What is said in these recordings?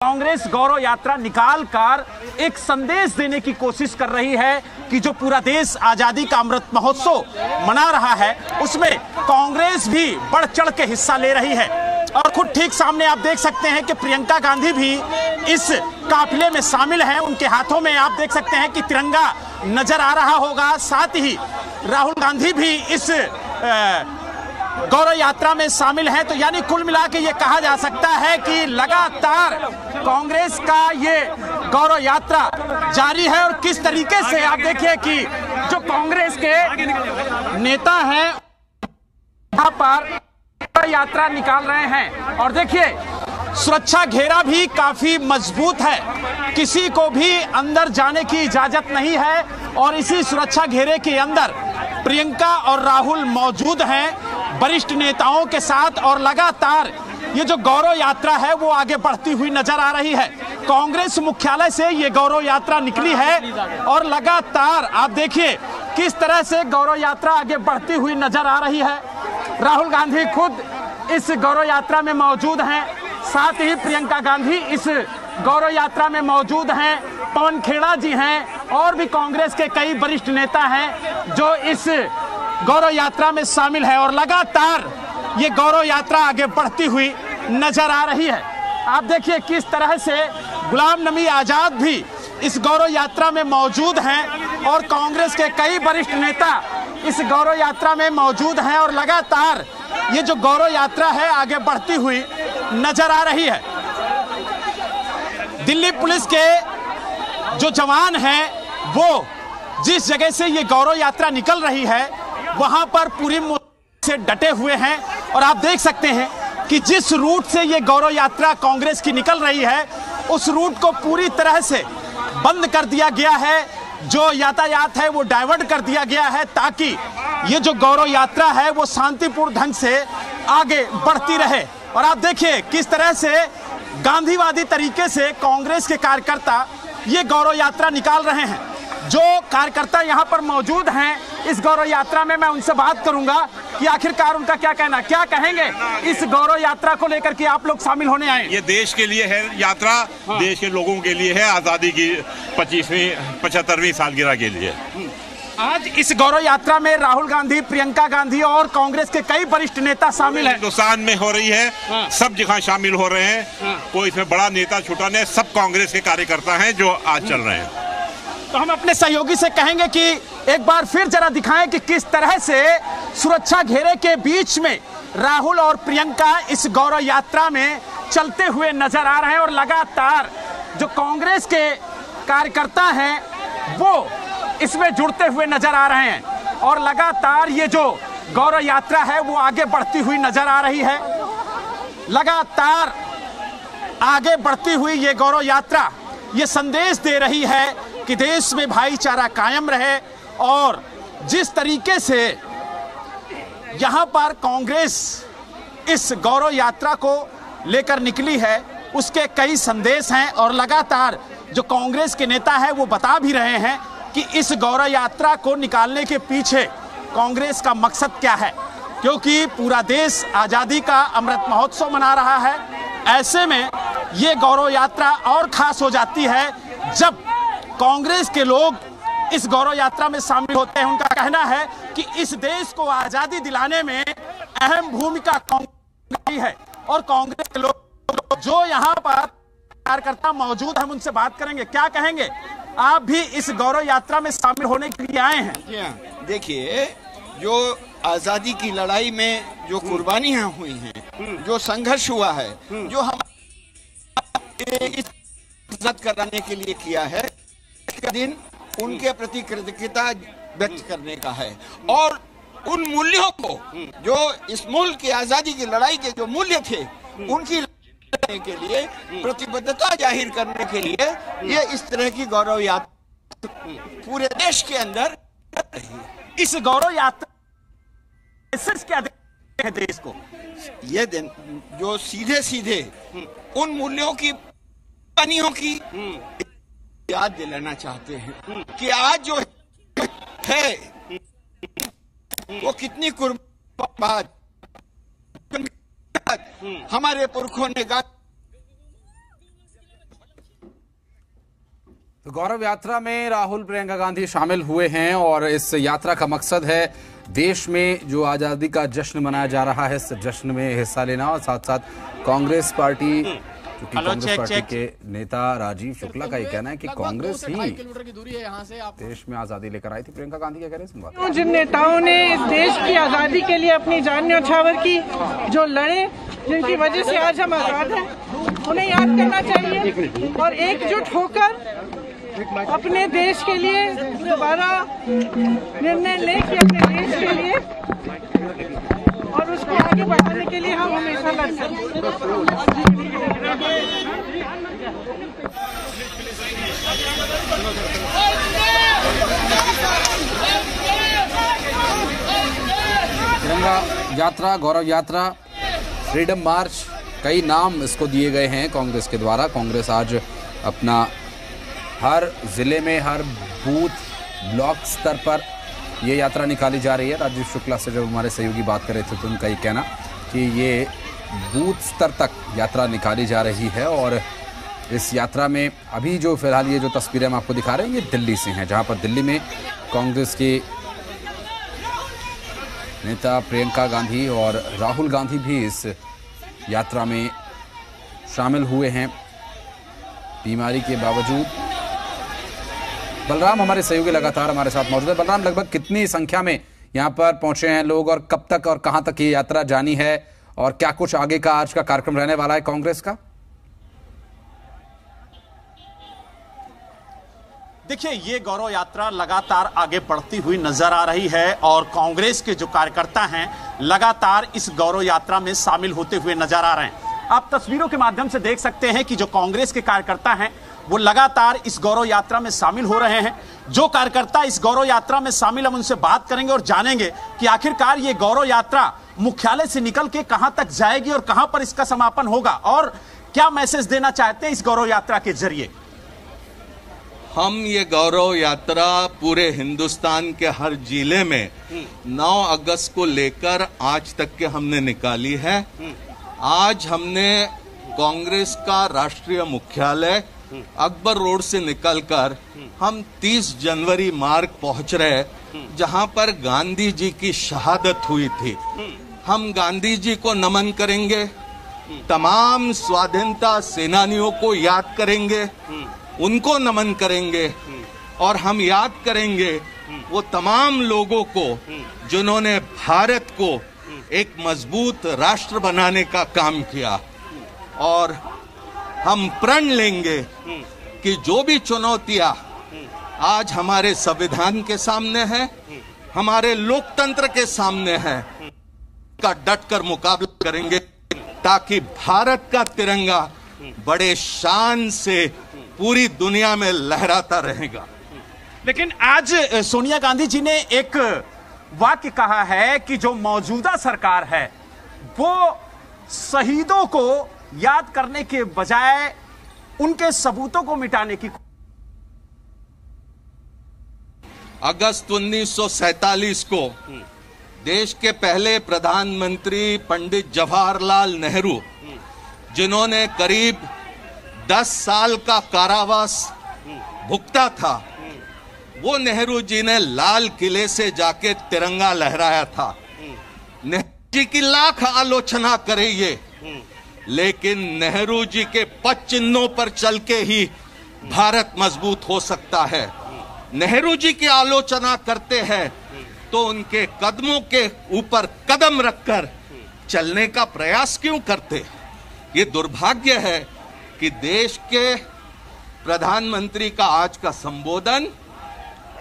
कांग्रेस गौरव यात्रा निकाल कर एक संदेश देने की कोशिश कर रही है कि जो पूरा देश आजादी का अमृत महोत्सव मना रहा है उसमें कांग्रेस भी बढ़ चढ़ के हिस्सा ले रही है। और खुद ठीक सामने आप देख सकते हैं कि प्रियंका गांधी भी इस काफिले में शामिल हैं। उनके हाथों में आप देख सकते हैं कि तिरंगा नजर आ रहा होगा। साथ ही राहुल गांधी भी इस गौरव यात्रा में शामिल हैं। तो यानी कुल मिला के ये कहा जा सकता है कि लगातार कांग्रेस का ये गौरव यात्रा जारी है। और किस तरीके से आप देखिए कि जो कांग्रेस के नेता हैं यहाँ पर यात्रा निकाल रहे हैं। और देखिए सुरक्षा घेरा भी काफी मजबूत है, किसी को भी अंदर जाने की इजाजत नहीं है। और इसी सुरक्षा घेरे के अंदर प्रियंका और राहुल मौजूद हैं वरिष्ठ नेताओं के साथ। और लगातार ये जो गौरव यात्रा है वो आगे बढ़ती हुई नजर आ रही है। कांग्रेस मुख्यालय से ये गौरव यात्रा निकली है और लगातार आप देखिए किस तरह से गौरव यात्रा आगे बढ़ती हुई नजर आ रही है। राहुल गांधी खुद इस गौरव यात्रा में मौजूद हैं, साथ ही प्रियंका गांधी इस गौरव यात्रा में मौजूद हैं। पवन खेड़ा जी हैं और भी कांग्रेस के कई वरिष्ठ नेता हैं जो इस गौरव यात्रा में शामिल है। और लगातार ये गौरव यात्रा आगे बढ़ती हुई नजर आ रही है। आप देखिए किस तरह से गुलाम नबी आजाद भी इस गौरव यात्रा में मौजूद हैं और कांग्रेस के कई वरिष्ठ नेता इस गौरव यात्रा में मौजूद हैं। और लगातार ये जो गौरव यात्रा है आगे बढ़ती हुई नजर आ रही है। दिल्ली पुलिस के जो जवान हैं वो जिस जगह से ये गौरव यात्रा निकल रही है वहां पर पूरी से डटे हुए हैं। और आप देख सकते हैं कि जिस रूट से ये गौरव यात्रा कांग्रेस की निकल रही है उस रूट को पूरी तरह से बंद कर दिया गया है। जो यातायात है वो डाइवर्ट कर दिया गया है ताकि ये जो गौरव यात्रा है वो शांतिपूर्ण ढंग से आगे बढ़ती रहे। और आप देखिए किस तरह से गांधीवादी तरीके से कांग्रेस के कार्यकर्ता ये गौरव यात्रा निकाल रहे हैं। जो कार्यकर्ता यहाँ पर मौजूद हैं इस गौरव यात्रा में मैं उनसे बात करूंगा कि आखिरकार उनका क्या कहना, क्या कहेंगे इस गौरव यात्रा को लेकर के आप लोग शामिल होने आए। ये देश के लिए है यात्रा, देश के लोगों के लिए है, आजादी की 75वीं सालगिरह के लिए। आज इस गौरव यात्रा में राहुल गांधी, प्रियंका गांधी और कांग्रेस के कई वरिष्ठ नेता शामिल हैं। हिंदुस्तान में हो रही है, सब जगह शामिल हो रहे हैं। कोई इसमें बड़ा नेता छोटा नहीं, सब कांग्रेस के कार्यकर्ता हैं जो आज चल रहे हैं। तो हम अपने सहयोगी से कहेंगे कि एक बार फिर जरा दिखाएं कि किस तरह से सुरक्षा घेरे के बीच में राहुल और प्रियंका इस गौरव यात्रा में चलते हुए नजर आ रहे हैं। और लगातार जो कांग्रेस के कार्यकर्ता हैं वो इसमें जुड़ते हुए नजर आ रहे हैं। और लगातार ये जो गौरव यात्रा है वो आगे बढ़ती हुई नजर आ रही है। लगातार आगे बढ़ती हुई ये गौरव यात्रा ये संदेश दे रही है कि देश में भाईचारा कायम रहे। और जिस तरीके से यहां पर कांग्रेस इस गौरव यात्रा को लेकर निकली है उसके कई संदेश हैं। और लगातार जो कांग्रेस के नेता हैं वो बता भी रहे हैं कि इस गौरव यात्रा को निकालने के पीछे कांग्रेस का मकसद क्या है, क्योंकि पूरा देश आजादी का अमृत महोत्सव मना रहा है। ऐसे में ये गौरव यात्रा और खास हो जाती है जब कांग्रेस के लोग इस गौरव यात्रा में शामिल होते हैं। उनका कहना है कि इस देश को आजादी दिलाने में अहम भूमिका कांग्रेस की है। और कांग्रेस के लोग जो यहाँ पर कार्यकर्ता मौजूद हैं उनसे बात करेंगे, क्या कहेंगे। आप भी इस गौरव यात्रा में शामिल होने के लिए आए हैं। देखिए जो आजादी की लड़ाई में जो कुर्बानियां हुई हैं, जो संघर्ष हुआ है, जो हम इज्जत कराने के लिए किया है, दिन उनके प्रति कृतज्ञता व्यक्त करने का है। और उन मूल्यों को जो इस मुल्क की आजादी की लड़ाई के जो मूल्य थे उनकी लड़ने के लिए प्रतिबद्धता जाहिर करने के लिए ये इस तरह की गौरव यात्रा पूरे देश के अंदर इस गौरव यात्रा क्या है देश को, ये दिन जो सीधे सीधे उन मूल्यों की कहानियों की याद दिलाना चाहते हैं कि आज जो है वो कितनी कुर्बान हमारे पुरखों ने तो गौरव यात्रा में राहुल प्रियंका गांधी शामिल हुए हैं और इस यात्रा का मकसद है देश में जो आज़ादी का जश्न मनाया जा रहा है, इस जश्न में हिस्सा लेना और साथ साथ कांग्रेस पार्टी, क्योंकि कांग्रेस पार्टी के नेता राजीव शुक्ला का ये कहना है कि कांग्रेस ही देश में आज़ादी लेकर आई थी। प्रियंका गांधी क्या कह रहे हैं, सुनवाते हैं। जिन नेताओं ने इस देश की आज़ादी के लिए अपनी जान न्यौछावर की, जो लड़े, जिनकी वजह से आज हम आज़ाद हैं, उन्हें याद करना चाहिए और एकजुट होकर अपने देश के लिए दोबारा निर्णय लें कि अपने देश के लिए और उसको आगे बढ़ाने के लिए हम हमेशा लड़ सकते तिरंगा यात्रा, गौरव यात्रा, फ्रीडम मार्च, कई नाम इसको दिए गए हैं कांग्रेस के द्वारा। कांग्रेस आज अपना हर जिले में, हर बूथ ब्लॉक स्तर पर ये यात्रा निकाली जा रही है। राजीव शुक्ला से जब हमारे सहयोगी बात कर रहे थे तो उनका ये कहना कि ये बूथ स्तर तक यात्रा निकाली जा रही है और इस यात्रा में अभी जो फिलहाल ये जो तस्वीरें हम आपको दिखा रहे हैं ये दिल्ली से हैं, जहां पर दिल्ली में कांग्रेस के नेता प्रियंका गांधी और राहुल गांधी भी इस यात्रा में शामिल हुए हैं बीमारी के बावजूद। बलराम हमारे सहयोगी लगातार हमारे साथ मौजूद है। बलराम, लगभग कितनी संख्या में यहाँ पर पहुंचे हैं लोग और कब तक और कहां तक ये यात्रा जानी है और क्या कुछ आगे का आज का कार्यक्रम रहने वाला है कांग्रेस का? देखिए, ये गौरव यात्रा लगातार आगे बढ़ती हुई नजर आ रही है और कांग्रेस के जो कार्यकर्ता हैं लगातार इस गौरव यात्रा में शामिल होते हुए नजर आ रहे हैं। आप तस्वीरों के माध्यम से देख सकते हैं कि जो कांग्रेस के कार्यकर्ता हैं वो लगातार इस गौरव यात्रा में शामिल हो रहे हैं। जो कार्यकर्ता इस गौरव यात्रा में शामिल, हम उनसे बात करेंगे और जानेंगे कि आखिरकार ये गौरव यात्रा मुख्यालय से निकल के कहां तक जाएगी और कहां पर इसका समापन होगा और क्या मैसेज देना चाहते हैं इस गौरव यात्रा के जरिए। हम ये गौरव यात्रा पूरे हिंदुस्तान के हर जिले में 9 अगस्त को लेकर आज तक के हमने निकाली है। आज हमने कांग्रेस का राष्ट्रीय मुख्यालय अकबर रोड से निकलकर हम 30 जनवरी मार्ग पहुंच रहे, जहां पर गांधी जी की शहादत हुई थी। हम गांधी जी को नमन करेंगे, तमाम स्वाधीनता सेनानियों को याद करेंगे, उनको नमन करेंगे और हम याद करेंगे वो तमाम लोगों को जिन्होंने भारत को एक मजबूत राष्ट्र बनाने का काम किया। और हम प्रण लेंगे कि जो भी चुनौतियां आज हमारे संविधान के सामने है, हमारे लोकतंत्र के सामने है, का डटकर मुकाबला करेंगे ताकि भारत का तिरंगा बड़े शान से पूरी दुनिया में लहराता रहेगा। लेकिन आज सोनिया गांधी जी ने एक वाक्य कहा है कि जो मौजूदा सरकार है वो शहीदों को याद करने के बजाय उनके सबूतों को मिटाने की। अगस्त 1947 को देश के पहले प्रधानमंत्री पंडित जवाहरलाल नेहरू, जिन्होंने करीब 10 साल का कारावास भुगता था, वो नेहरू जी ने लाल किले से जाके तिरंगा लहराया था। नेहरू जी की लाख आलोचना करिए, लेकिन नेहरू जी के पद चिन्हों पर चल के ही भारत मजबूत हो सकता है। नेहरू जी की आलोचना करते हैं तो उनके कदमों के ऊपर कदम रखकर चलने का प्रयास क्यों करते? ये दुर्भाग्य है कि देश के प्रधानमंत्री का आज का संबोधन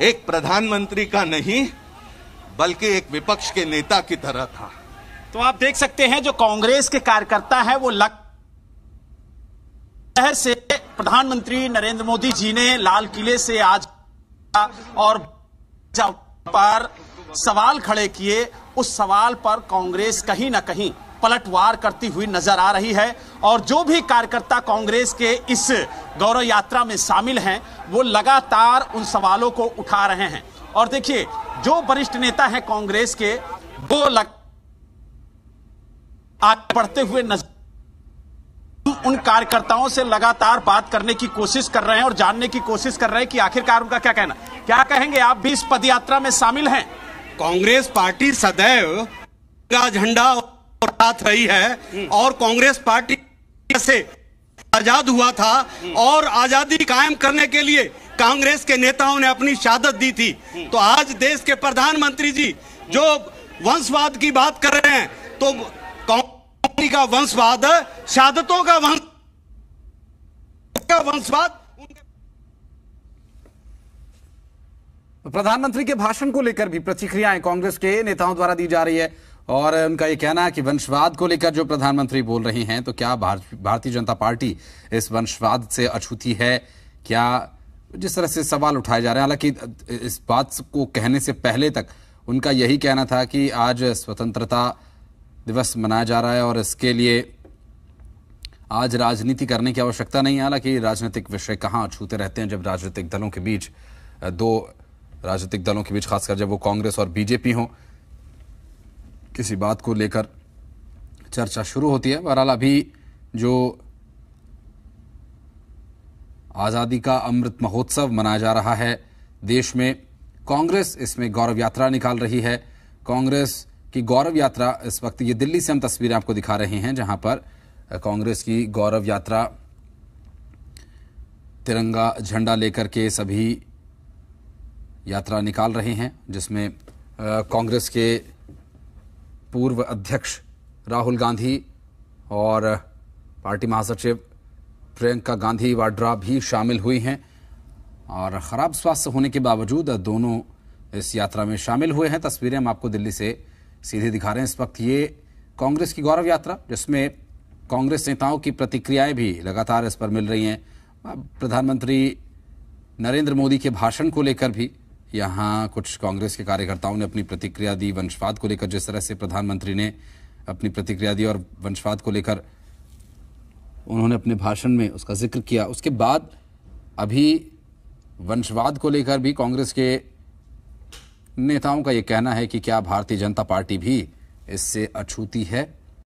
एक प्रधानमंत्री का नहीं बल्कि एक विपक्ष के नेता की तरह था। तो आप देख सकते हैं जो कांग्रेस के कार्यकर्ता है वो शहर से प्रधानमंत्री नरेंद्र मोदी जी ने लाल किले से आज और पर सवाल खड़े किए, उस सवाल पर कांग्रेस कहीं ना कहीं पलटवार करती हुई नजर आ रही है और जो भी कार्यकर्ता कांग्रेस के इस गौरव यात्रा में शामिल हैं वो लगातार उन सवालों को उठा रहे हैं। और देखिए, जो वरिष्ठ नेता हैं कांग्रेस के वो आगे बढ़ते हुए नजर उन कार्यकर्ताओं से लगातार बात करने की कोशिश कर रहे हैं और जानने की कोशिश कर रहे हैं कि आखिरकार उनका क्या कहना। क्या कहेंगे, आप भी इस पदयात्रा में शामिल हैं? कांग्रेस पार्टी सदैव का झंडा साथ रही है और कांग्रेस पार्टी से आजाद हुआ था और आजादी कायम करने के लिए कांग्रेस के नेताओं ने अपनी शहादत दी थी। तो आज देश के प्रधानमंत्री जी जो वंशवाद की बात कर रहे हैं, तो कांग्रेस का वंशवाद शहादतों का वंशवाद। प्रधानमंत्री के भाषण को लेकर भी प्रतिक्रियाएं कांग्रेस के नेताओं द्वारा दी जा रही है और उनका यह कहना है कि वंशवाद को लेकर जो प्रधानमंत्री बोल रही हैं, तो क्या भारतीय जनता पार्टी इस वंशवाद से अछूती है? क्या जिस तरह से सवाल उठाए जा रहे हैं, हालांकि इस बात को कहने से पहले तक उनका यही कहना था कि आज स्वतंत्रता दिवस मनाया जा रहा है और इसके लिए आज राजनीति करने की आवश्यकता नहीं है। हालांकि राजनीतिक विषय कहाँ अछूते रहते हैं जब राजनीतिक दलों के बीच, दो राजनीतिक दलों के बीच, खासकर जब वो कांग्रेस और बीजेपी हों, किसी बात को लेकर चर्चा शुरू होती है। बहरहाल अभी जो आजादी का अमृत महोत्सव मनाया जा रहा है देश में, कांग्रेस इसमें गौरव यात्रा निकाल रही है। कांग्रेस की गौरव यात्रा इस वक्त, ये दिल्ली से हम तस्वीरें आपको दिखा रहे हैं जहां पर कांग्रेस की गौरव यात्रा तिरंगा झंडा लेकर के सभी यात्रा निकाल रहे हैं, जिसमें कांग्रेस के पूर्व अध्यक्ष राहुल गांधी और पार्टी महासचिव प्रियंका गांधी वाड्रा भी शामिल हुई हैं और खराब स्वास्थ्य होने के बावजूद दोनों इस यात्रा में शामिल हुए हैं। तस्वीरें हम आपको दिल्ली से सीधे दिखा रहे हैं इस वक्त। ये कांग्रेस की गौरव यात्रा, जिसमें कांग्रेस नेताओं की प्रतिक्रियाएं भी लगातार इस पर मिल रही हैं। प्रधानमंत्री नरेंद्र मोदी के भाषण को लेकर भी यहाँ कुछ कांग्रेस के कार्यकर्ताओं ने अपनी प्रतिक्रिया दी। वंशवाद को लेकर जिस तरह से प्रधानमंत्री ने अपनी प्रतिक्रिया दी और वंशवाद को लेकर उन्होंने अपने भाषण में उसका जिक्र किया, उसके बाद अभी वंशवाद को लेकर भी कांग्रेस के नेताओं का ये कहना है कि क्या भारतीय जनता पार्टी भी इससे अछूती है।